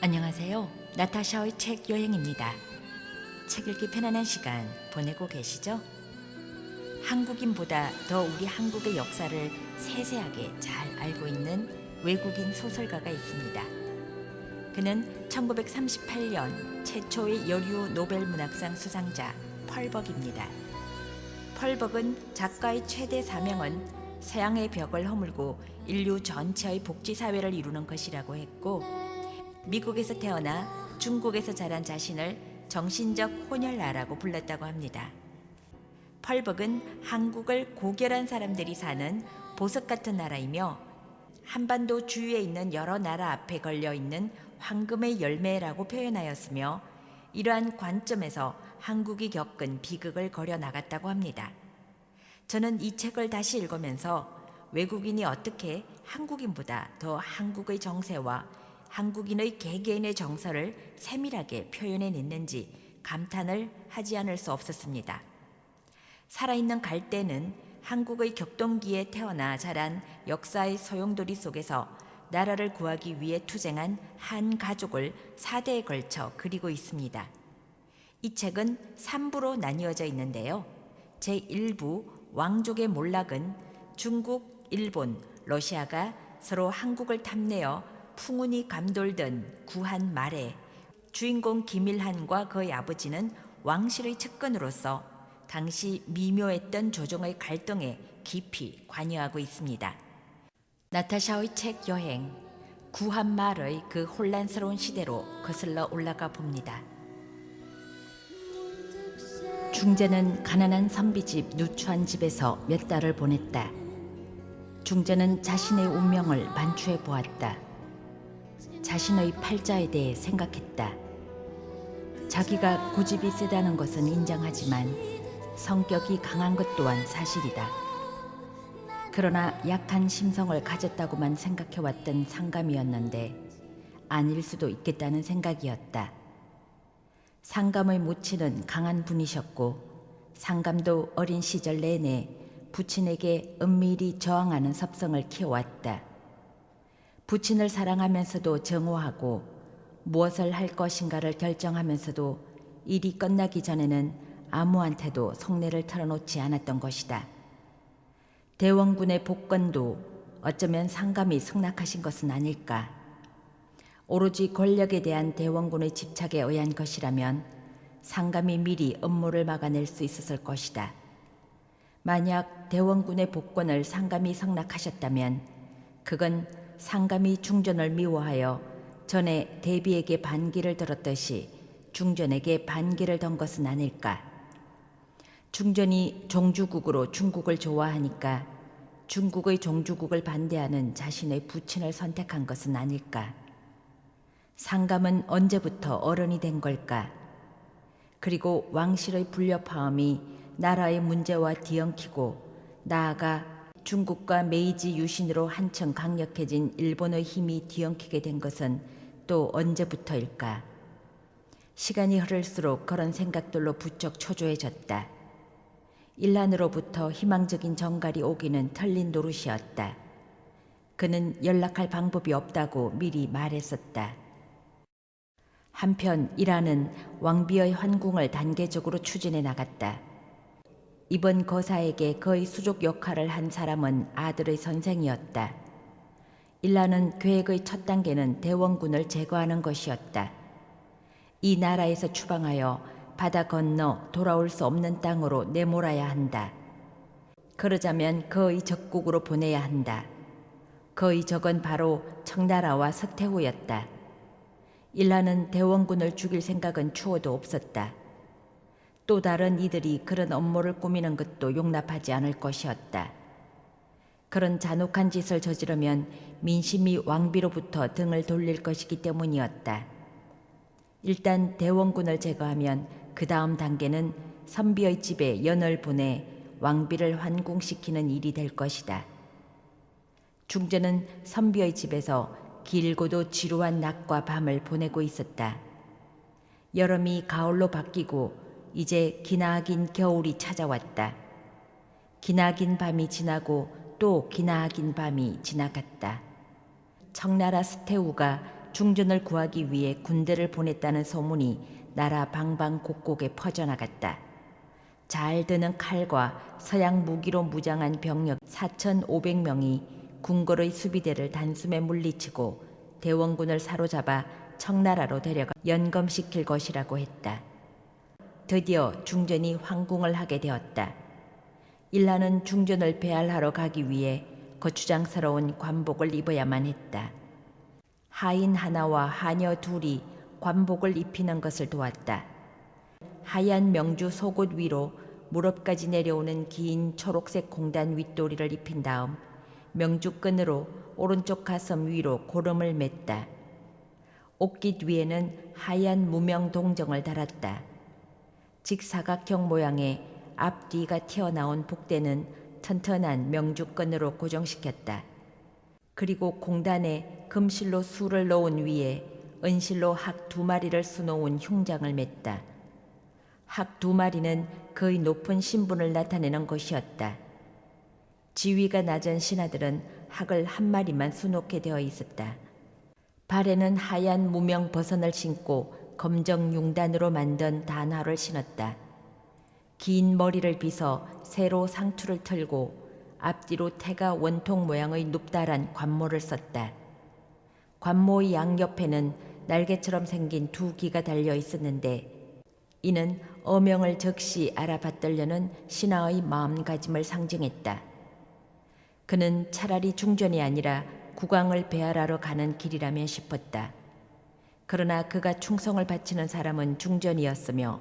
안녕하세요. 나타샤의 책 여행입니다. 책 읽기 편안한 시간 보내고 계시죠? 한국인보다 더 우리 한국의 역사를 세세하게 잘 알고 있는 외국인 소설가가 있습니다. 그는 1938년 최초의 여류 노벨 문학상 수상자 펄벅입니다. 펄벅은 작가의 최대 사명은 서양의 벽을 허물고 인류 전체의 복지사회를 이루는 것이라고 했고, 미국에서 태어나 중국에서 자란 자신을 정신적 혼혈아라고 불렀다고 합니다. 펄벅은 한국을 고결한 사람들이 사는 보석 같은 나라이며 한반도 주위에 있는 여러 나라 앞에 걸려 있는 황금의 열매라고 표현하였으며, 이러한 관점에서 한국이 겪은 비극을 거려 나갔다고 합니다. 저는 이 책을 다시 읽으면서 외국인이 어떻게 한국인보다 더 한국의 정세와 한국인의 개개인의 정서를 세밀하게 표현해냈는지 감탄을 하지 않을 수 없었습니다. 살아있는 갈대는 한국의 격동기에 태어나 자란 역사의 소용돌이 속에서 나라를 구하기 위해 투쟁한 한 가족을 4대에 걸쳐 그리고 있습니다. 이 책은 3부로 나뉘어져 있는데요. 제1부 왕족의 몰락은 중국, 일본, 러시아가 서로 한국을 탐내어 풍운이 감돌던 구한 말에 주인공 김일한과 그의 아버지는 왕실의 측근으로서 당시 미묘했던 조정의 갈등에 깊이 관여하고 있습니다. 나타샤의 책 여행, 구한 말의 그 혼란스러운 시대로 거슬러 올라가 봅니다. 중재는 가난한 선비집 누추한 집에서 몇 달을 보냈다. 중재는 자신의 운명을 만추해 보았다. 자신의 팔자에 대해 생각했다. 자기가 고집이 세다는 것은 인정하지만 성격이 강한 것 또한 사실이다. 그러나 약한 심성을 가졌다고만 생각해왔던 상감이었는데 아닐 수도 있겠다는 생각이었다. 상감의 모친은 강한 분이셨고, 상감도 어린 시절 내내 부친에게 은밀히 저항하는 섭성을 키워왔다. 부친을 사랑하면서도 정오하고 무엇을 할 것인가를 결정하면서도 일이 끝나기 전에는 아무한테도 속내를 털어놓지 않았던 것이다. 대원군의 복권도 어쩌면 상감이 승낙하신 것은 아닐까. 오로지 권력에 대한 대원군의 집착에 의한 것이라면 상감이 미리 음모를 막아낼 수 있었을 것이다. 만약 대원군의 복권을 상감이 승낙하셨다면 그건 상감이 중전을 미워하여 전에 대비에게 반기를 들었듯이 중전에게 반기를 던 것은 아닐까. 중전이 종주국으로 중국을 좋아하니까 중국의 종주국을 반대하는 자신의 부친을 선택한 것은 아닐까. 상감은 언제부터 어른이 된 걸까? 그리고 왕실의 불협화음이 나라의 문제와 뒤엉키고 나아가 중국과 메이지 유신으로 한층 강력해진 일본의 힘이 뒤엉키게 된 것은 또 언제부터일까? 시간이 흐를수록 그런 생각들로 부쩍 초조해졌다. 일란으로부터 희망적인 정갈이 오기는 틀린 노릇이었다. 그는 연락할 방법이 없다고 미리 말했었다. 한편 이란은 왕비의 환궁을 단계적으로 추진해 나갔다. 이번 거사에게 그의 수족 역할을 한 사람은 아들의 선생이었다. 일란은 계획의 첫 단계는 대원군을 제거하는 것이었다. 이 나라에서 추방하여 바다 건너 돌아올 수 없는 땅으로 내몰아야 한다. 그러자면 그의 적국으로 보내야 한다. 그의 적은 바로 청나라와 서태후였다. 일란은 대원군을 죽일 생각은 추호도 없었다. 또 다른 이들이 그런 업무를 꾸미는 것도 용납하지 않을 것이었다. 그런 잔혹한 짓을 저지르면 민심이 왕비로부터 등을 돌릴 것이기 때문이었다. 일단 대원군을 제거하면 그 다음 단계는 선비의 집에 연을 보내 왕비를 환궁시키는 일이 될 것이다. 중전은 선비의 집에서 길고도 지루한 낮과 밤을 보내고 있었다. 여름이 가을로 바뀌고 이제 기나긴 겨울이 찾아왔다. 기나긴 밤이 지나고 또 기나긴 밤이 지나갔다. 청나라 스테우가 중전을 구하기 위해 군대를 보냈다는 소문이 나라 방방곡곡에 퍼져나갔다. 잘 드는 칼과 서양 무기로 무장한 병력 4,500명이 궁궐의 수비대를 단숨에 물리치고 대원군을 사로잡아 청나라로 데려가 연검시킬 것이라고 했다. 드디어 중전이 황궁을 하게 되었다. 일라는 중전을 배알하러 가기 위해 거추장스러운 관복을 입어야만 했다. 하인 하나와 하녀 둘이 관복을 입히는 것을 도왔다. 하얀 명주 속옷 위로 무릎까지 내려오는 긴 초록색 공단 윗도리를 입힌 다음 명주끈으로 오른쪽 가슴 위로 고름을 맸다. 옷깃 위에는 하얀 무명 동정을 달았다. 직사각형 모양의 앞뒤가 튀어나온 복대는 튼튼한 명주끈으로 고정시켰다. 그리고 공단에 금실로 술을 놓은 위에 은실로 학 2마리를 수놓은 흉장을 맸다. 학 2마리는 거의 높은 신분을 나타내는 것이었다. 지위가 낮은 신하들은 학을 1마리만 수놓게 되어 있었다. 발에는 하얀 무명 버선을 신고 검정 융단으로 만든 단화를 신었다. 긴 머리를 빗어 세로 상투를 틀고 앞뒤로 태가 원통 모양의 눕다란 관모를 썼다. 관모의 양옆에는 날개처럼 생긴 2기가 달려 있었는데 이는 어명을 즉시 알아받들려는 신하의 마음가짐을 상징했다. 그는 차라리 중전이 아니라 국왕을 배알하러 가는 길이라면 싶었다. 그러나 그가 충성을 바치는 사람은 중전이었으며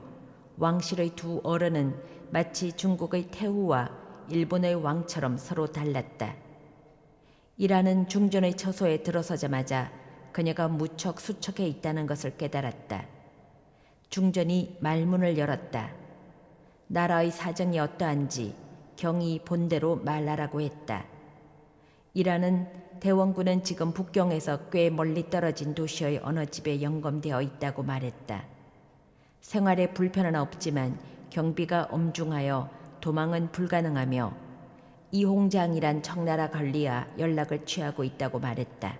왕실의 2 어른은 마치 중국의 태후와 일본의 왕처럼 서로 달랐다. 이라는 중전의 처소에 들어서자마자 그녀가 무척 수척해 있다는 것을 깨달았다. 중전이 말문을 열었다. 나라의 사정이 어떠한지 경이 본대로 말하라고 했다. 이라는 대원군은 지금 북경에서 꽤 멀리 떨어진 도시의 어느 집에 영검되어 있다고 말했다. 생활에 불편은 없지만 경비가 엄중하여 도망은 불가능하며 이홍장이란 청나라 관리와 연락을 취하고 있다고 말했다.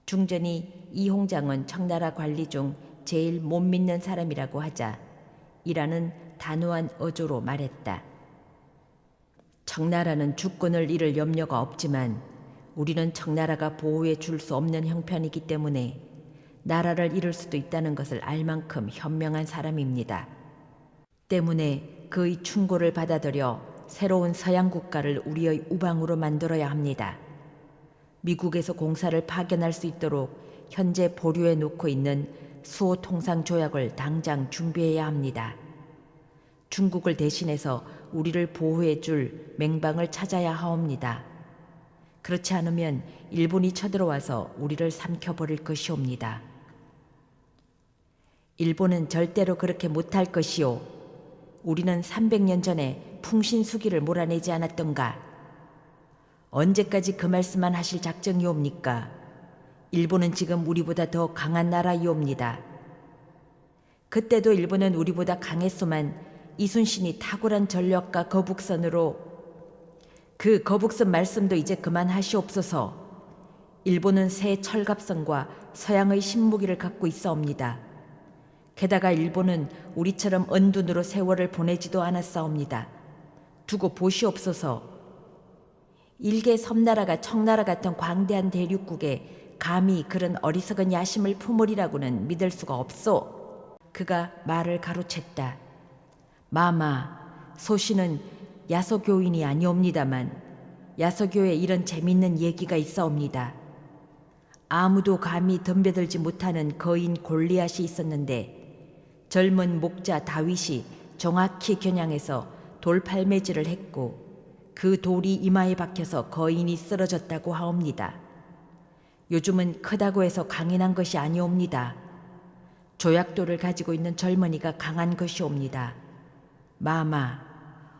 중전이 이홍장은 청나라 관리 중 제일 못 믿는 사람이라고 하자 이라는 단호한 어조로 말했다. 청나라는 주권을 잃을 염려가 없지만 우리는 청나라가 보호해 줄 수 없는 형편이기 때문에 나라를 잃을 수도 있다는 것을 알 만큼 현명한 사람입니다. 때문에 그의 충고를 받아들여 새로운 서양 국가를 우리의 우방으로 만들어야 합니다. 미국에서 공사를 파견할 수 있도록 현재 보류해 놓고 있는 수호 통상 조약을 당장 준비해야 합니다. 중국을 대신해서 우리를 보호해 줄 맹방을 찾아야 하옵니다. 그렇지 않으면 일본이 쳐들어와서 우리를 삼켜버릴 것이옵니다. 일본은 절대로 그렇게 못할 것이오. 우리는 300년 전에 풍신수기를 몰아내지 않았던가. 언제까지 그 말씀만 하실 작정이옵니까? 일본은 지금 우리보다 더 강한 나라이옵니다. 그때도 일본은 우리보다 강했소만 이순신이 탁월한 전력과 거북선으로 그 거북선 말씀도 이제 그만하시옵소서. 일본은 새 철갑선과 서양의 신무기를 갖고 있사옵니다. 게다가 일본은 우리처럼 언둔으로 세월을 보내지도 않았사옵니다. 두고 보시옵소서. 일개 섬나라가 청나라 같은 광대한 대륙국에 감히 그런 어리석은 야심을 품으리라고는 믿을 수가 없소. 그가 말을 가로챘다. 마마, 소신은 야소교인이 아니옵니다만 야소교에 이런 재밌는 얘기가 있사옵니다. 아무도 감히 덤벼들지 못하는 거인 골리앗이 있었는데 젊은 목자 다윗이 정확히 겨냥해서 돌팔매질을 했고 그 돌이 이마에 박혀서 거인이 쓰러졌다고 하옵니다. 요즘은 크다고 해서 강인한 것이 아니옵니다. 조약돌을 가지고 있는 젊은이가 강한 것이옵니다. 마마,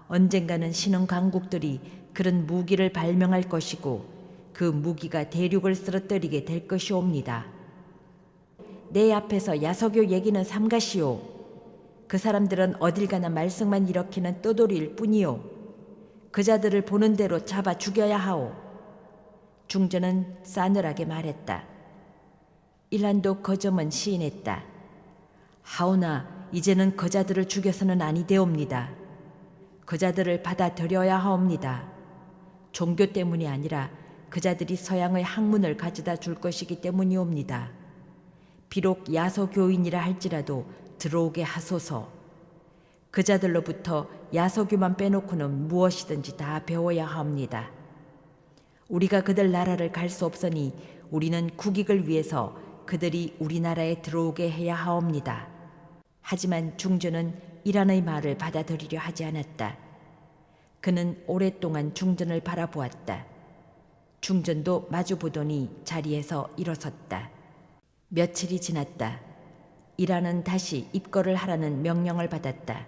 언젠가는 신흥 강국들이 그런 무기를 발명할 것이고 그 무기가 대륙을 쓰러뜨리게 될 것이옵니다. 내 앞에서 야소교 얘기는 삼가시오. 그 사람들은 어딜 가나 말썽만 일으키는 떠돌이일 뿐이오. 그 자들을 보는 대로 잡아 죽여야 하오. 중전은 싸늘하게 말했다. 일란도 거점은 시인했다. 하오나 이제는 거자들을 죽여서는 아니 되옵니다. 거자들을 받아들여야 하옵니다. 종교 때문이 아니라 그자들이 서양의 학문을 가져다 줄 것이기 때문이옵니다. 비록 야소교인이라 할지라도 들어오게 하소서. 그자들로부터 야소교만 빼놓고는 무엇이든지 다 배워야 합니다. 우리가 그들 나라를 갈 수 없으니 우리는 국익을 위해서 그들이 우리나라에 들어오게 해야 하옵니다. 하지만 중전은 이란의 말을 받아들이려 하지 않았다. 그는 오랫동안 중전을 바라보았다. 중전도 마주보더니 자리에서 일어섰다. 며칠이 지났다. 이란은 다시 입거를 하라는 명령을 받았다.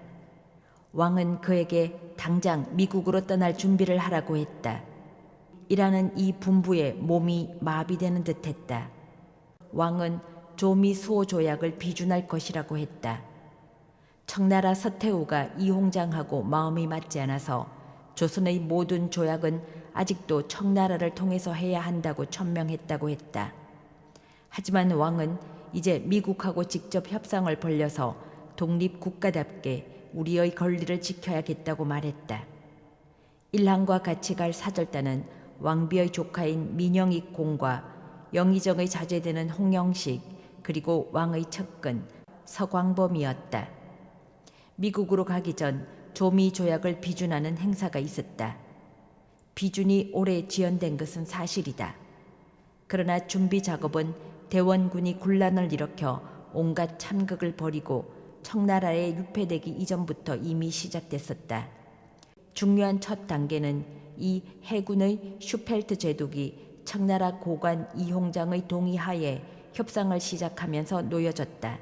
왕은 그에게 당장 미국으로 떠날 준비를 하라고 했다. 이란은 이 분부에 몸이 마비되는 듯했다. 왕은 조미 수호 조약을 비준할 것이라고 했다. 청나라 서태후가 이홍장하고 마음이 맞지 않아서 조선의 모든 조약은 아직도 청나라를 통해서 해야 한다고 천명했다고 했다. 하지만 왕은 이제 미국하고 직접 협상을 벌려서 독립국가답게 우리의 권리를 지켜야겠다고 말했다. 일한과 같이 갈 사절단은 왕비의 조카인 민영익 공과 영의정의 자제되는 홍영식 그리고 왕의 측근 서광범이었다. 미국으로 가기 전 조미 조약을 비준하는 행사가 있었다. 비준이 올해 지연된 것은 사실이다. 그러나 준비 작업은 대원군이 군란을 일으켜 온갖 참극을 벌이고 청나라에 유폐되기 이전부터 이미 시작됐었다. 중요한 첫 단계는 이 해군의 슈펠트 제독이 청나라 고관 이홍장의 동의하에 협상을 시작하면서 놓여졌다.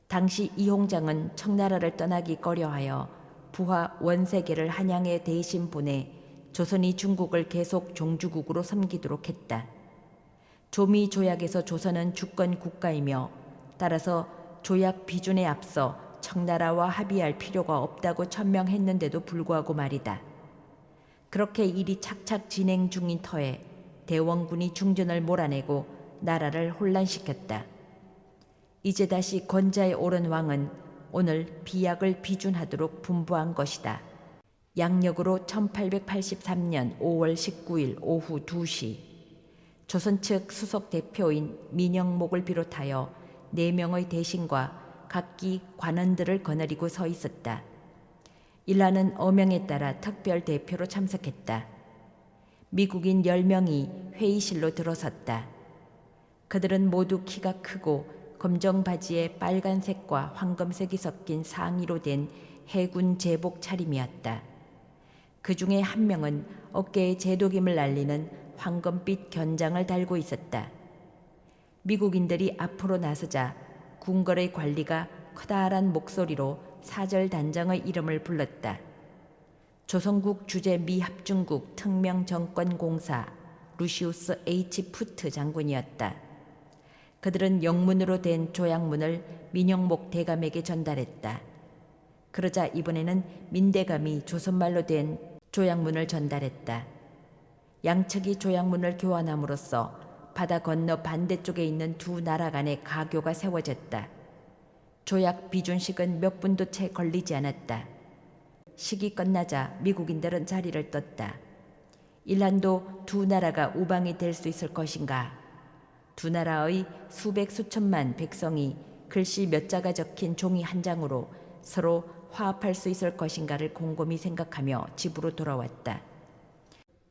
당시 이홍장은 청나라를 떠나기 꺼려하여 부하 원세계를 한양에 대신 보내 조선이 중국을 계속 종주국으로 섬기도록 했다. 조미 조약에서 조선은 주권 국가이며 따라서 조약 비준에 앞서 청나라와 합의할 필요가 없다고 천명했는데도 불구하고 말이다. 그렇게 일이 착착 진행 중인 터에 대원군이 중전을 몰아내고 나라를 혼란시켰다. 이제 다시 권자에 오른 왕은 오늘 비약을 비준하도록 분부한 것이다. 양력으로 1883년 5월 19일 오후 2시 조선 측 수석 대표인 민영목을 비롯하여 4명의 대신과 각기 관원들을 거느리고 서 있었다. 일란은 어명에 따라 특별 대표로 참석했다. 미국인 10명이 회의실로 들어섰다. 그들은 모두 키가 크고 검정 바지에 빨간색과 황금색이 섞인 상의로 된 해군 제복 차림이었다. 그 중에 한 명은 어깨에 제독임을 알리는 황금빛 견장을 달고 있었다. 미국인들이 앞으로 나서자 궁궐의 관리가 커다란 목소리로 사절단장의 이름을 불렀다. 조선국 주재 미합중국 특명정권공사 루시우스 H. 푸트 장군이었다. 그들은 영문으로 된 조약문을 민영목 대감에게 전달했다. 그러자 이번에는 민대감이 조선말로 된 조약문을 전달했다. 양측이 조약문을 교환함으로써 바다 건너 반대쪽에 있는 두 나라 간의 가교가 세워졌다. 조약 비준식은 몇 분도 채 걸리지 않았다. 식이 끝나자 미국인들은 자리를 떴다. 일란도 두 나라가 우방이 될 수 있을 것인가? 두 나라의 수백 수천만 백성이 글씨 몇 자가 적힌 종이 한 장으로 서로 화합할 수 있을 것인가를 곰곰이 생각하며 집으로 돌아왔다.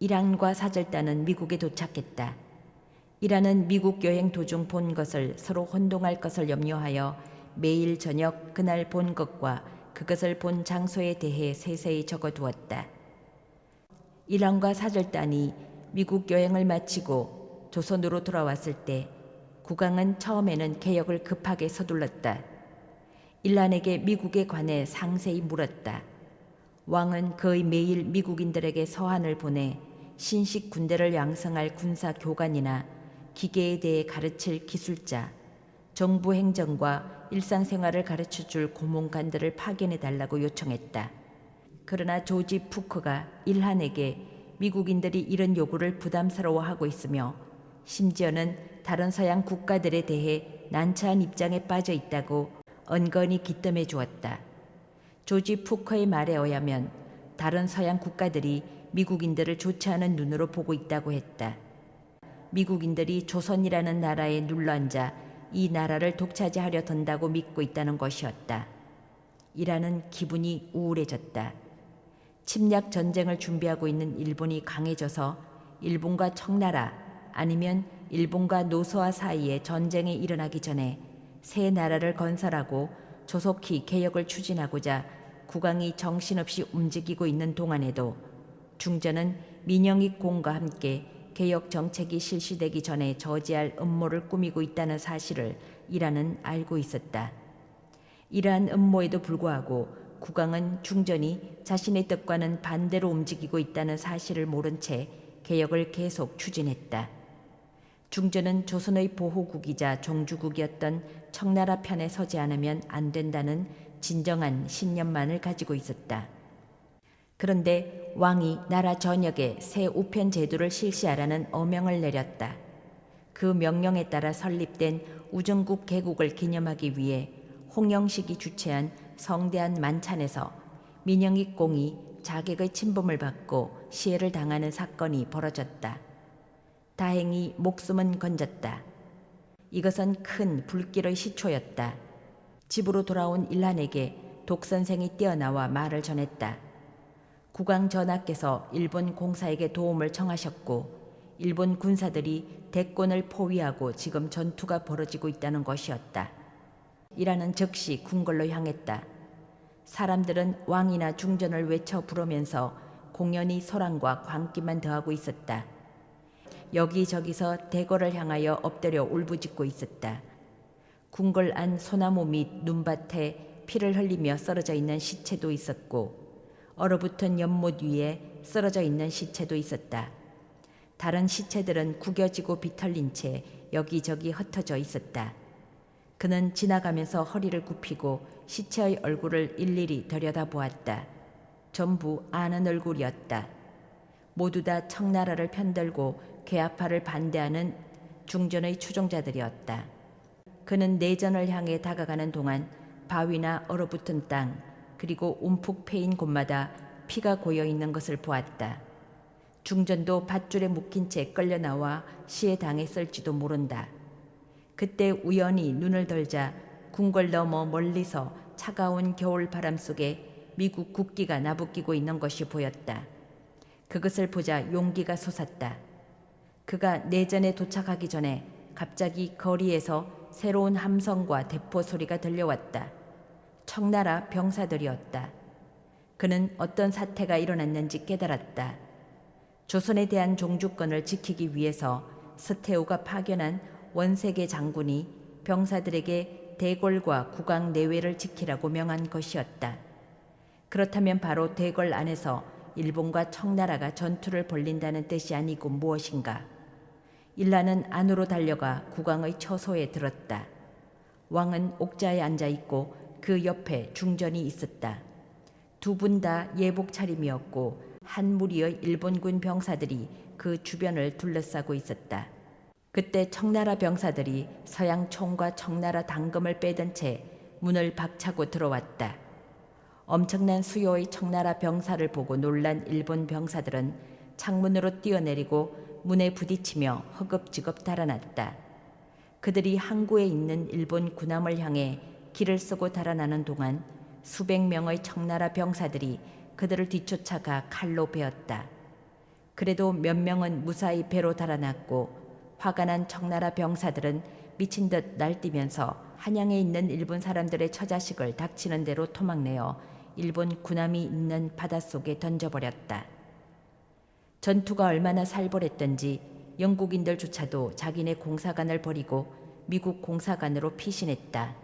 이란과 사절단은 미국에 도착했다. 이란은 미국 여행 도중 본 것을 서로 혼동할 것을 염려하여 매일 저녁 그날 본 것과 그것을 본 장소에 대해 세세히 적어두었다. 이란과 사절단이 미국 여행을 마치고 조선으로 돌아왔을 때 국왕은 처음에는 개혁을 급하게 서둘렀다. 일란에게 미국에 관해 상세히 물었다. 왕은 거의 매일 미국인들에게 서한을 보내 신식 군대를 양성할 군사 교관이나 기계에 대해 가르칠 기술자, 정부 행정과 일상생활을 가르쳐줄 고문관들을 파견해달라고 요청했다. 그러나 조지 푸크가 일한에게 미국인들이 이런 요구를 부담스러워하고 있으며 심지어는 다른 서양 국가들에 대해 난처한 입장에 빠져 있다고 은근히 기뜸해 주었다. 조지 푸커의 말에 의하면 다른 서양 국가들이 미국인들을 좋지 않은 눈으로 보고 있다고 했다. 미국인들이 조선이라는 나라에 눌러앉아 이 나라를 독차지하려 든다고 믿고 있다는 것이었다. 이라는 기분이 우울해졌다. 침략 전쟁을 준비하고 있는 일본이 강해져서 일본과 청나라 아니면 일본과 노소아 사이에 전쟁이 일어나기 전에 새 나라를 건설하고 조속히 개혁을 추진하고자 국왕이 정신없이 움직이고 있는 동안에도 중전은 민영익 공과 함께 개혁 정책이 실시되기 전에 저지할 음모를 꾸미고 있다는 사실을 이라는 알고 있었다. 이러한 음모에도 불구하고 국왕은 중전이 자신의 뜻과는 반대로 움직이고 있다는 사실을 모른 채 개혁을 계속 추진했다. 중전은 조선의 보호국이자 종주국이었던 청나라 편에 서지 않으면 안 된다는 진정한 신념만을 가지고 있었다. 그런데 왕이 나라 전역에 새 우편 제도를 실시하라는 어명을 내렸다. 그 명령에 따라 설립된 우정국 개국을 기념하기 위해 홍영식이 주최한 성대한 만찬에서 민영익 공이 자객의 침범을 받고 시해를 당하는 사건이 벌어졌다. 다행히 목숨은 건졌다. 이것은 큰 불길의 시초였다. 집으로 돌아온 일란에게 독선생이 뛰어나와 말을 전했다. 국왕 전하께서 일본 공사에게 도움을 청하셨고 일본 군사들이 대권을 포위하고 지금 전투가 벌어지고 있다는 것이었다. 이라는 즉시 궁궐로 향했다. 사람들은 왕이나 중전을 외쳐 부르면서 공연히 소란과 광기만 더하고 있었다. 여기저기서 대궐을 향하여 엎드려 울부짖고 있었다. 궁궐 안 소나무 밑 눈밭에 피를 흘리며 쓰러져 있는 시체도 있었고 얼어붙은 연못 위에 쓰러져 있는 시체도 있었다. 다른 시체들은 구겨지고 비틀린 채 여기저기 흩어져 있었다. 그는 지나가면서 허리를 굽히고 시체의 얼굴을 일일이 들여다보았다. 전부 아는 얼굴이었다. 모두 다 청나라를 편들고 개화파를 반대하는 중전의 추종자들이었다. 그는 내전을 향해 다가가는 동안 바위나 얼어붙은 땅 그리고 움푹 패인 곳마다 피가 고여 있는 것을 보았다. 중전도 밧줄에 묶인 채 끌려 나와 시해 당했을지도 모른다. 그때 우연히 눈을 들자 궁궐 너머 멀리서 차가운 겨울 바람 속에 미국 국기가 나부끼고 있는 것이 보였다. 그것을 보자 용기가 솟았다. 그가 내전에 도착하기 전에 갑자기 거리에서 새로운 함성과 대포 소리가 들려왔다. 청나라 병사들이었다. 그는 어떤 사태가 일어났는지 깨달았다. 조선에 대한 종주권을 지키기 위해서 서태후가 파견한 원세계 장군이 병사들에게 대궐과 국왕 내외를 지키라고 명한 것이었다. 그렇다면 바로 대궐 안에서 일본과 청나라가 전투를 벌린다는 뜻이 아니고 무엇인가. 일라는 안으로 달려가 국왕의 처소에 들었다. 왕은 옥자에 앉아 있고 그 옆에 중전이 있었다. 두 분 다 예복 차림이었고 한 무리의 일본군 병사들이 그 주변을 둘러싸고 있었다. 그때 청나라 병사들이 서양 총과 청나라 당금을 빼든 채 문을 박차고 들어왔다. 엄청난 수요의 청나라 병사를 보고 놀란 일본 병사들은 창문으로 뛰어내리고 문에 부딪히며 허겁지겁 달아났다. 그들이 항구에 있는 일본 군함을 향해 길을 쓰고 달아나는 동안 수백 명의 청나라 병사들이 그들을 뒤쫓아가 칼로 베었다. 그래도 몇 명은 무사히 배로 달아났고 화가 난 청나라 병사들은 미친 듯 날뛰면서 한양에 있는 일본 사람들의 처자식을 닥치는 대로 토막내어 일본 군함이 있는 바닷속에 던져버렸다. 전투가 얼마나 살벌했던지 영국인들조차도 자기네 공사관을 버리고 미국 공사관으로 피신했다.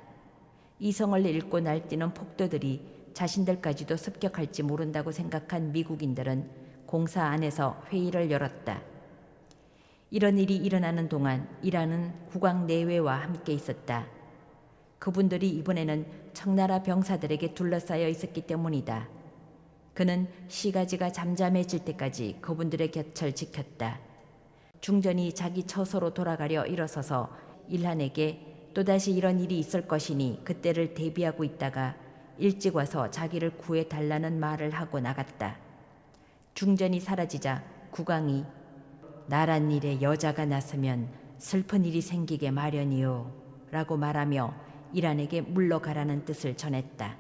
이성을 잃고 날뛰는 폭도들이 자신들까지도 습격할지 모른다고 생각한 미국인들은 공사 안에서 회의를 열었다. 이런 일이 일어나는 동안 이라는 국왕 내외와 함께 있었다. 그분들이 이번에는 청나라 병사들에게 둘러싸여 있었기 때문이다. 그는 시가지가 잠잠해질 때까지 그분들의 곁을 지켰다. 중전이 자기 처소로 돌아가려 일어서서 일한에게 또다시 이런 일이 있을 것이니 그때를 대비하고 있다가 일찍 와서 자기를 구해 달라는 말을 하고 나갔다. 중전이 사라지자 국왕이 나란 일에 여자가 났으면 슬픈 일이 생기게 마련이요 라고 말하며 일한에게 물러가라는 뜻을 전했다.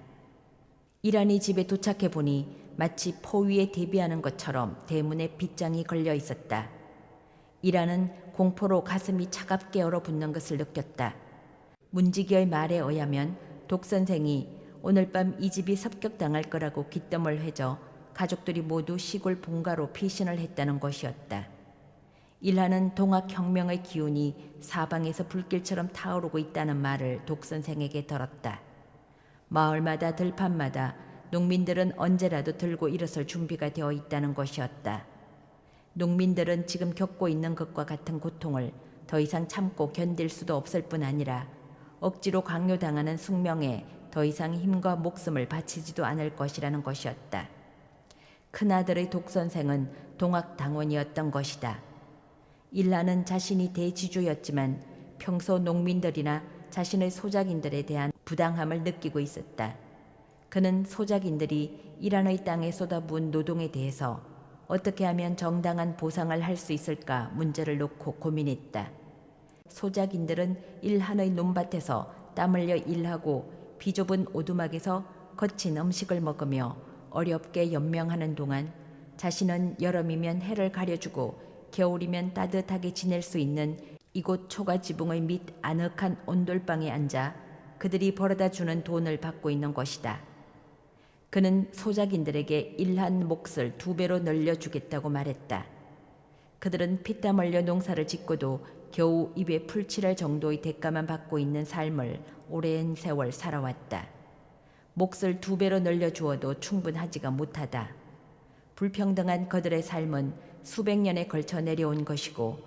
일한이 집에 도착해 보니 마치 포위에 대비하는 것처럼 대문에 빗장이 걸려 있었다. 일한은 공포로 가슴이 차갑게 얼어붙는 것을 느꼈다. 문지기의 말에 의하면 독선생이 오늘 밤 이 집이 습격당할 거라고 귓뜸을 해줘 가족들이 모두 시골 본가로 피신을 했다는 것이었다. 일하는 동학혁명의 기운이 사방에서 불길처럼 타오르고 있다는 말을 독선생에게 들었다. 마을마다 들판마다 농민들은 언제라도 들고 일어설 준비가 되어 있다는 것이었다. 농민들은 지금 겪고 있는 것과 같은 고통을 더 이상 참고 견딜 수도 없을 뿐 아니라 억지로 강요당하는 숙명에 더 이상 힘과 목숨을 바치지도 않을 것이라는 것이었다. 큰아들의 독선생은 동학당원이었던 것이다. 일라는 자신이 대지주였지만 평소 농민들이나 자신의 소작인들에 대한 부당함을 느끼고 있었다. 그는 소작인들이 일한의 땅에 쏟아부은 노동에 대해서 어떻게 하면 정당한 보상을 할 수 있을까 문제를 놓고 고민했다. 소작인들은 일한의 논밭에서 땀 흘려 일하고 비좁은 오두막에서 거친 음식을 먹으며 어렵게 연명하는 동안 자신은 여름이면 해를 가려주고 겨울이면 따뜻하게 지낼 수 있는 이곳 초가지붕의 밑 아늑한 온돌방에 앉아 그들이 벌어다 주는 돈을 받고 있는 것이다. 그는 소작인들에게 일한 몫을 2배로 늘려주겠다고 말했다. 그들은 피땀 흘려 농사를 짓고도 겨우 입에 풀칠할 정도의 대가만 받고 있는 삶을 오랜 세월 살아왔다. 몫을 2배로 늘려주어도 충분하지가 못하다. 불평등한 그들의 삶은 수백 년에 걸쳐 내려온 것이고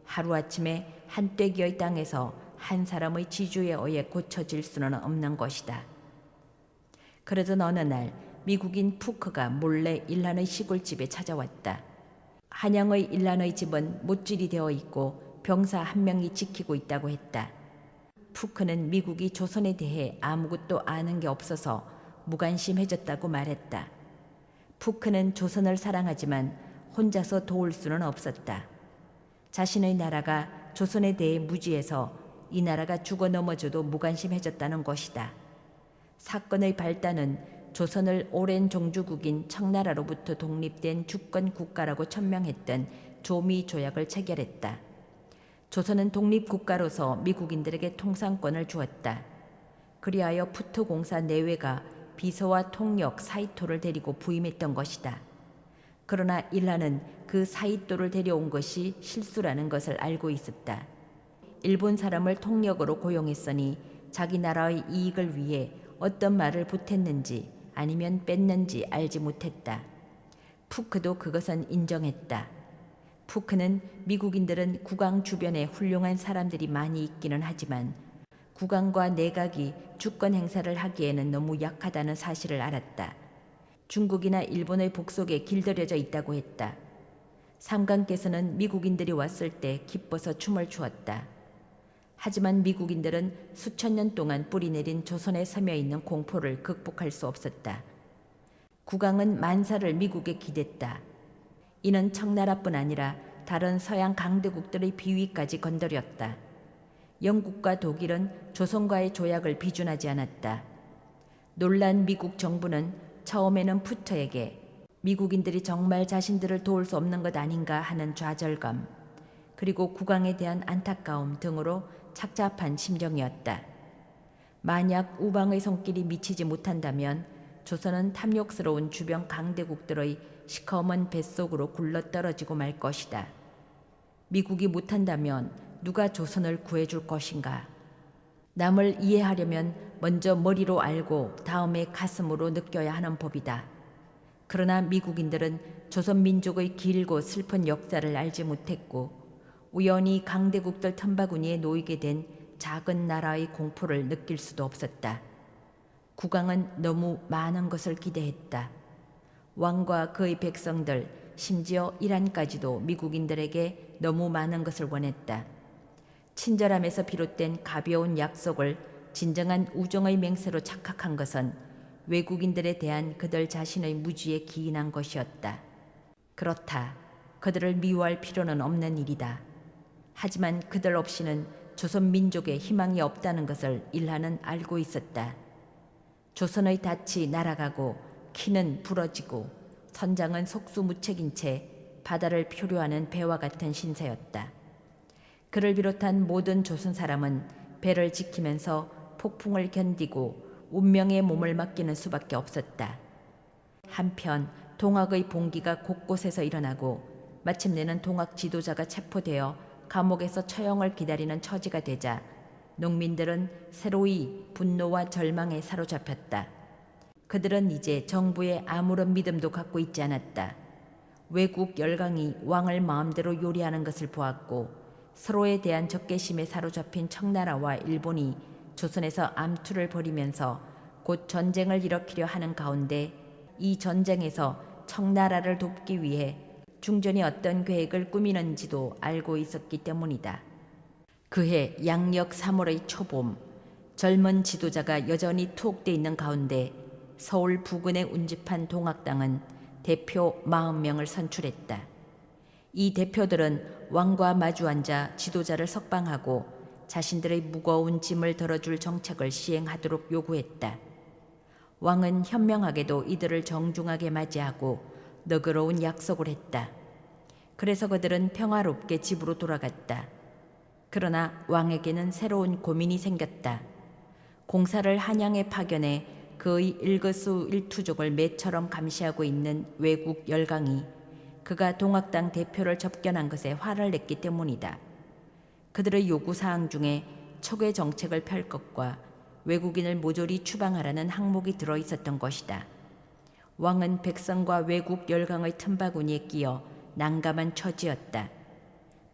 하루아침에 한 떼기의 땅에서 한 사람의 지주에 의해 고쳐질 수는 없는 것이다. 그러던 어느 날 미국인 푸크가 몰래 일란의 시골집에 찾아왔다. 한양의 일란의 집은 못질이 되어 있고 병사 1명이 지키고 있다고 했다. 푸크는 미국이 조선에 대해 아무것도 아는 게 없어서 무관심해졌다고 말했다. 푸크는 조선을 사랑하지만 혼자서 도울 수는 없었다. 자신의 나라가 조선에 대해 무지해서 이 나라가 죽어 넘어져도 무관심해졌다는 것이다. 사건의 발단은 조선을 오랜 종주국인 청나라로부터 독립된 주권 국가라고 천명했던 조미 조약을 체결했다. 조선은 독립국가로서 미국인들에게 통상권을 주었다. 그리하여 푸트공사 내외가 비서와 통역 사이토를 데리고 부임했던 것이다. 그러나 일라는 그 사이토를 데려온 것이 실수라는 것을 알고 있었다. 일본 사람을 통역으로 고용했으니 자기 나라의 이익을 위해 어떤 말을 보탰는지 아니면 뺐는지 알지 못했다. 푸크도 그것은 인정했다. 푸크는 미국인들은 국왕 주변에 훌륭한 사람들이 많이 있기는 하지만 국왕과 내각이 주권 행사를 하기에는 너무 약하다는 사실을 알았다. 중국이나 일본의 복속에 길들여져 있다고 했다. 삼강께서는 미국인들이 왔을 때 기뻐서 춤을 추었다. 하지만 미국인들은 수천 년 동안 뿌리내린 조선에 서며 있는 공포를 극복할 수 없었다. 국왕은 만사를 미국에 기댔다. 이는 청나라뿐 아니라 다른 서양 강대국들의 비위까지 건드렸다. 영국과 독일은 조선과의 조약을 비준하지 않았다. 놀란 미국 정부는 처음에는 푸처에게 미국인들이 정말 자신들을 도울 수 없는 것 아닌가 하는 좌절감, 그리고 국왕에 대한 안타까움 등으로 착잡한 심정이었다. 만약 우방의 손길이 미치지 못한다면 조선은 탐욕스러운 주변 강대국들의 시커먼 뱃속으로 굴러떨어지고 말 것이다. 미국이 못한다면 누가 조선을 구해줄 것인가? 남을 이해하려면 먼저 머리로 알고 다음에 가슴으로 느껴야 하는 법이다. 그러나 미국인들은 조선 민족의 길고 슬픈 역사를 알지 못했고 우연히 강대국들 틈바구니에 놓이게 된 작은 나라의 공포를 느낄 수도 없었다. 국왕은 너무 많은 것을 기대했다. 왕과 그의 백성들, 심지어 이란까지도 미국인들에게 너무 많은 것을 원했다. 친절함에서 비롯된 가벼운 약속을 진정한 우정의 맹세로 착각한 것은 외국인들에 대한 그들 자신의 무지에 기인한 것이었다. 그렇다. 그들을 미워할 필요는 없는 일이다. 하지만 그들 없이는 조선 민족의 희망이 없다는 것을 일하는 알고 있었다. 조선의 닻이 날아가고 키는 부러지고 선장은 속수무책인 채 바다를 표류하는 배와 같은 신세였다. 그를 비롯한 모든 조선 사람은 배를 지키면서 폭풍을 견디고 운명의 몸을 맡기는 수밖에 없었다. 한편 동학의 봉기가 곳곳에서 일어나고 마침내는 동학 지도자가 체포되어 감옥에서 처형을 기다리는 처지가 되자 농민들은 새로이 분노와 절망에 사로잡혔다. 그들은 이제 정부에 아무런 믿음도 갖고 있지 않았다. 외국 열강이 왕을 마음대로 요리하는 것을 보았고 서로에 대한 적개심에 사로잡힌 청나라와 일본이 조선에서 암투를 벌이면서 곧 전쟁을 일으키려 하는 가운데 이 전쟁에서 청나라를 돕기 위해 중전이 어떤 계획을 꾸미는지도 알고 있었기 때문이다. 그해 양력 3월의 초봄, 젊은 지도자가 여전히 투옥돼 있는 가운데 서울 부근에 운집한 동학당은 대표 40명을 선출했다. 이 대표들은 왕과 마주 앉아 지도자를 석방하고 자신들의 무거운 짐을 덜어줄 정책을 시행하도록 요구했다. 왕은 현명하게도 이들을 정중하게 맞이하고 너그러운 약속을 했다. 그래서 그들은 평화롭게 집으로 돌아갔다. 그러나 왕에게는 새로운 고민이 생겼다. 공사를 한양에 파견해 그의 일거수일투족을 매처럼 감시하고 있는 외국 열강이 그가 동학당 대표를 접견한 것에 화를 냈기 때문이다. 그들의 요구사항 중에 척외 정책을 펼 것과 외국인을 모조리 추방하라는 항목이 들어있었던 것이다. 왕은 백성과 외국 열강의 틈바구니에 끼어 난감한 처지였다.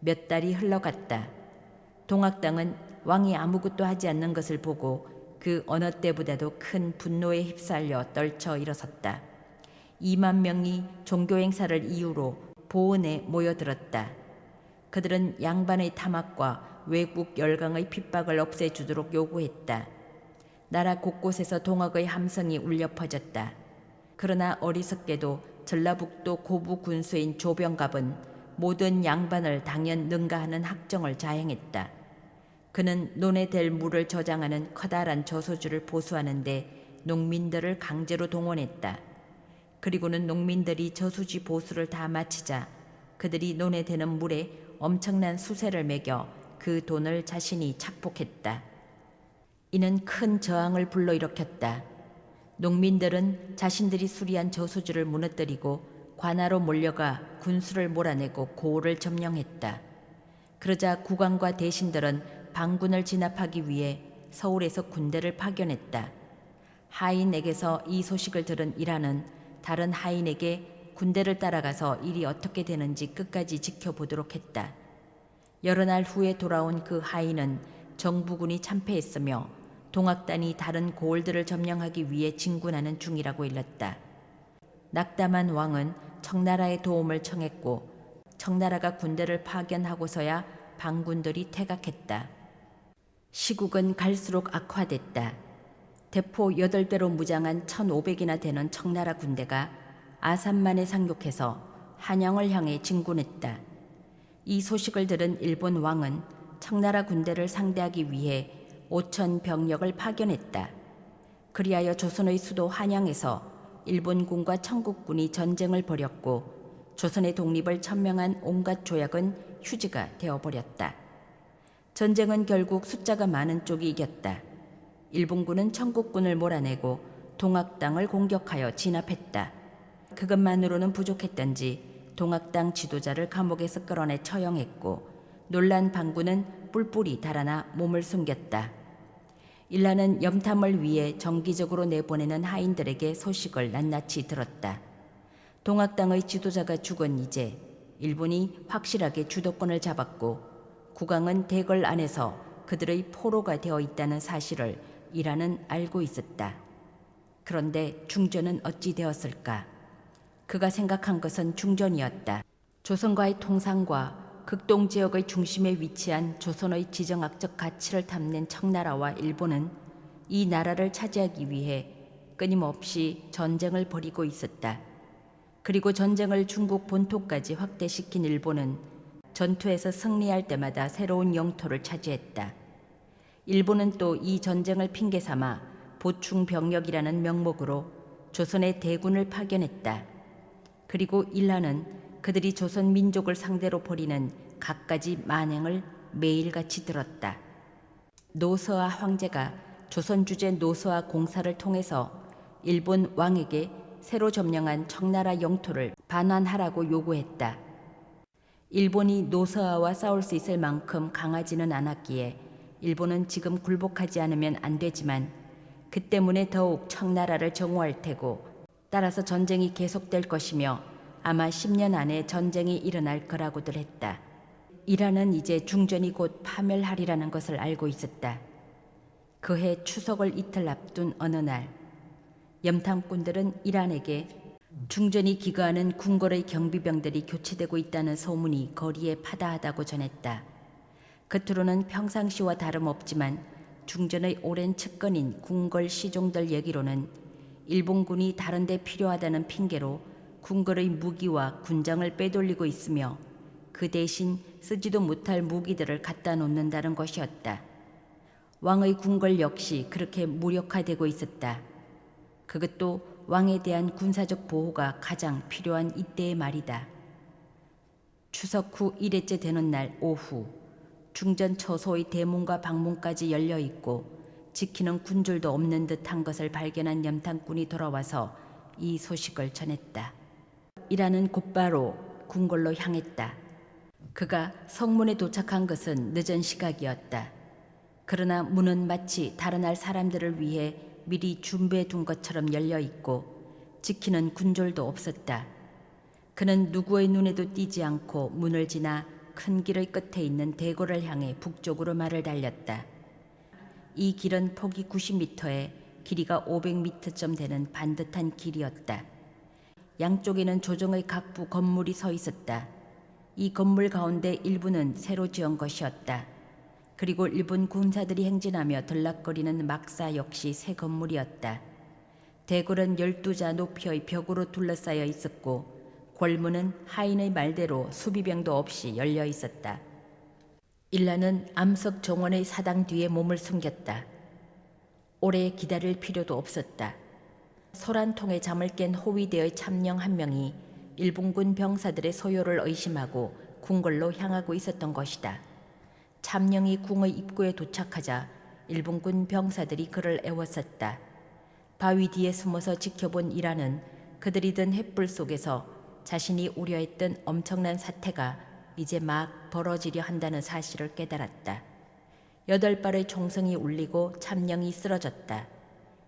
몇 달이 흘러갔다. 동학당은 왕이 아무것도 하지 않는 것을 보고 그 어느 때보다도 큰 분노에 휩싸여 떨쳐 일어섰다. 2만 명이 종교행사를 이유로 보은에 모여들었다. 그들은 양반의 탐악과 외국 열강의 핍박을 없애주도록 요구했다. 나라 곳곳에서 동학의 함성이 울려 퍼졌다. 그러나 어리석게도 전라북도 고부 군수인 조병갑은 모든 양반을 당연 능가하는 학정을 자행했다. 그는 논에 댈 물을 저장하는 커다란 저소주를 보수하는데 농민들을 강제로 동원했다. 그리고는 농민들이 저수지 보수를 다 마치자 그들이 논에 대는 물에 엄청난 수세를 매겨 그 돈을 자신이 착복했다. 이는 큰 저항을 불러일으켰다. 농민들은 자신들이 수리한 저수지를 무너뜨리고 관하로 몰려가 군수를 몰아내고 고을을 점령했다. 그러자 국왕과 대신들은 반군을 진압하기 위해 서울에서 군대를 파견했다. 하인에게서 이 소식을 들은 이란은 다른 하인에게 군대를 따라가서 일이 어떻게 되는지 끝까지 지켜보도록 했다. 여러 날 후에 돌아온 그 하인은 정부군이 참패했으며 동학단이 다른 고을들을 점령하기 위해 진군하는 중이라고 일렀다. 낙담한 왕은 청나라의 도움을 청했고 청나라가 군대를 파견하고서야 반군들이 퇴각했다. 시국은 갈수록 악화됐다. 대포 8대로 무장한 1,500이나 되는 청나라 군대가 아산만에 상륙해서 한양을 향해 진군했다. 이 소식을 들은 일본 왕은 청나라 군대를 상대하기 위해 5,000 병력을 파견했다. 그리하여 조선의 수도 한양에서 일본군과 청국군이 전쟁을 벌였고 조선의 독립을 천명한 온갖 조약은 휴지가 되어버렸다. 전쟁은 결국 숫자가 많은 쪽이 이겼다. 일본군은 청국군을 몰아내고 동학당을 공격하여 진압했다. 그것만으로는 부족했던지 동학당 지도자를 감옥에서 끌어내 처형했고 놀란 반군은 뿔뿔이 달아나 몸을 숨겼다. 일라는 염탐을 위해 정기적으로 내보내는 하인들에게 소식을 낱낱이 들었다. 동학당의 지도자가 죽은 이제 일본이 확실하게 주도권을 잡았고 국왕은 대궐 안에서 그들의 포로가 되어 있다는 사실을 이란은 알고 있었다. 그런데 중전은 어찌 되었을까? 그가 생각한 것은 중전이었다. 조선과의 통상과 극동 지역의 중심에 위치한 조선의 지정학적 가치를 탐낸 청나라와 일본은 이 나라를 차지하기 위해 끊임없이 전쟁을 벌이고 있었다. 그리고 전쟁을 중국 본토까지 확대시킨 일본은 전투에서 승리할 때마다 새로운 영토를 차지했다. 일본은 또 이 전쟁을 핑계 삼아 보충 병력이라는 명목으로 조선에 대군을 파견했다. 그리고 일라는 그들이 조선 민족을 상대로 벌이는 갖가지 만행을 매일같이 들었다. 노서아 황제가 조선 주재 노서아 공사를 통해서 일본 왕에게 새로 점령한 청나라 영토를 반환하라고 요구했다. 일본이 노서아와 싸울 수 있을 만큼 강하지는 않았기에 일본은 지금 굴복하지 않으면 안 되지만 그 때문에 더욱 청나라를 정오할 테고 따라서 전쟁이 계속될 것이며 아마 10년 안에 전쟁이 일어날 거라고들 했다. 이란은 이제 중전이 곧 파멸하리라는 것을 알고 있었다. 그해 추석을 이틀 앞둔 어느 날 염탐꾼들은 이란에게 중전이 기거하는 궁궐의 경비병들이 교체되고 있다는 소문이 거리에 파다하다고 전했다. 겉으로는 평상시와 다름없지만 중전의 오랜 측근인 궁궐 시종들 얘기로는 일본군이 다른 데 필요하다는 핑계로 궁궐의 무기와 군장을 빼돌리고 있으며 그 대신 쓰지도 못할 무기들을 갖다 놓는다는 것이었다. 왕의 궁궐 역시 그렇게 무력화되고 있었다. 그것도 왕에 대한 군사적 보호가 가장 필요한 이때의 말이다. 추석 후 1회째 되는 날 오후 중전 처소의 대문과 방문까지 열려 있고 지키는 군줄도 없는 듯한 것을 발견한 염탐꾼이 돌아와서 이 소식을 전했다. 이라는 곧바로 궁궐로 향했다. 그가 성문에 도착한 것은 늦은 시각이었다. 그러나 문은 마치 달아날 사람들을 위해 미리 준비해 둔 것처럼 열려 있고 지키는 군졸도 없었다. 그는 누구의 눈에도 띄지 않고 문을 지나 큰 길의 끝에 있는 대궐을 향해 북쪽으로 말을 달렸다. 이 길은 폭이 90m에 길이가 500m쯤 되는 반듯한 길이었다. 양쪽에는 조정의 각부 건물이 서 있었다. 이 건물 가운데 일부는 새로 지은 것이었다. 그리고 일본 군사들이 행진하며 들락거리는 막사 역시 새 건물이었다. 대궐은 12자 높이의 벽으로 둘러싸여 있었고 골문은 하인의 말대로 수비병도 없이 열려 있었다. 일라는 암석 정원의 사당 뒤에 몸을 숨겼다. 오래 기다릴 필요도 없었다. 소란통에 잠을 깬 호위대의 참령 한 명이 일본군 병사들의 소요를 의심하고 궁궐로 향하고 있었던 것이다. 참령이 궁의 입구에 도착하자 일본군 병사들이 그를 애워쌌다. 바위 뒤에 숨어서 지켜본 이라는 그들이 든 횃불 속에서 자신이 우려했던 엄청난 사태가 이제 막 벌어지려 한다는 사실을 깨달았다. 8발의 총성이 울리고 참령이 쓰러졌다.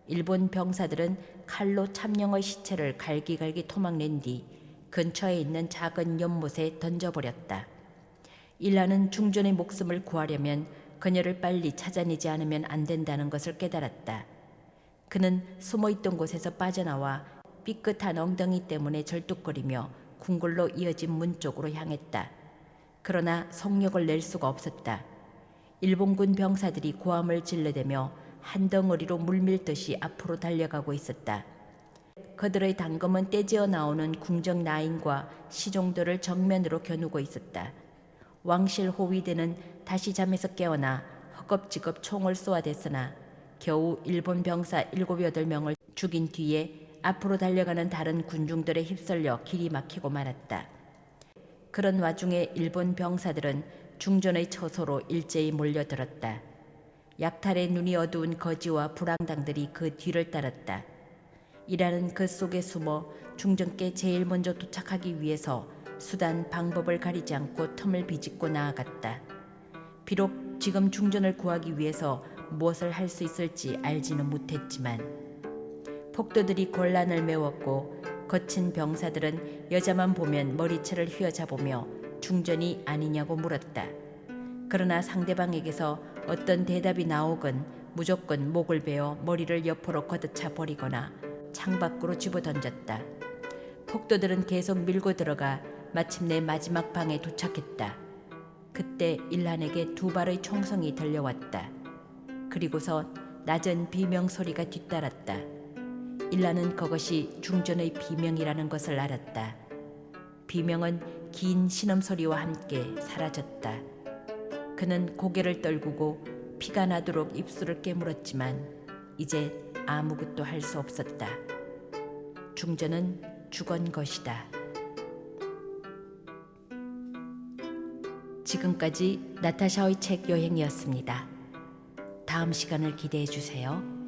일본 병사들은 칼로 참령의 시체를 갈기갈기 토막낸 뒤 근처에 있는 작은 연못에 던져버렸다. 일라는 중전의 목숨을 구하려면 그녀를 빨리 찾아내지 않으면 안 된다는 것을 깨달았다. 그는 숨어있던 곳에서 빠져나와 삐끗한 엉덩이 때문에 절뚝거리며 궁궐로 이어진 문 쪽으로 향했다. 그러나 속력을 낼 수가 없었다. 일본군 병사들이 고함을 질러대며 한 덩어리로 물밀듯이 앞으로 달려가고 있었다. 그들의 단검은 떼지어 나오는 궁정 라인과 시종들을 정면으로 겨누고 있었다. 왕실 호위대는 다시 잠에서 깨어나 허겁지겁 총을 쏘아댔으나 겨우 일본 병사 7, 8명을 죽인 뒤에 앞으로 달려가는 다른 군중들에 휩쓸려 길이 막히고 말았다. 그런 와중에 일본 병사들은 중전의 처소로 일제히 몰려들었다. 약탈의 눈이 어두운 거지와 불황당들이 그 뒤를 따랐다. 이라는 그 속에 숨어 중전께 제일 먼저 도착하기 위해서 수단 방법을 가리지 않고 틈을 비집고 나아갔다. 비록 지금 중전을 구하기 위해서 무엇을 할 수 있을지 알지는 못했지만 폭도들이 곤란을 메웠고 거친 병사들은 여자만 보면 머리채를 휘어잡으며 중전이 아니냐고 물었다. 그러나 상대방에게서 어떤 대답이 나오건 무조건 목을 베어 머리를 옆으로 걷어차 버리거나 창밖으로 집어던졌다. 폭도들은 계속 밀고 들어가 마침내 마지막 방에 도착했다. 그때 일란에게 두 발의 총성이 들려왔다. 그리고서 낮은 비명 소리가 뒤따랐다. 일란은 그것이 중전의 비명이라는 것을 알았다. 비명은 긴 신음소리와 함께 사라졌다. 그는 고개를 떨구고 피가 나도록 입술을 깨물었지만 이제 아무것도 할 수 없었다. 중전은 죽은 것이다. 지금까지 나타샤의 책 여행이었습니다. 다음 시간을 기대해 주세요.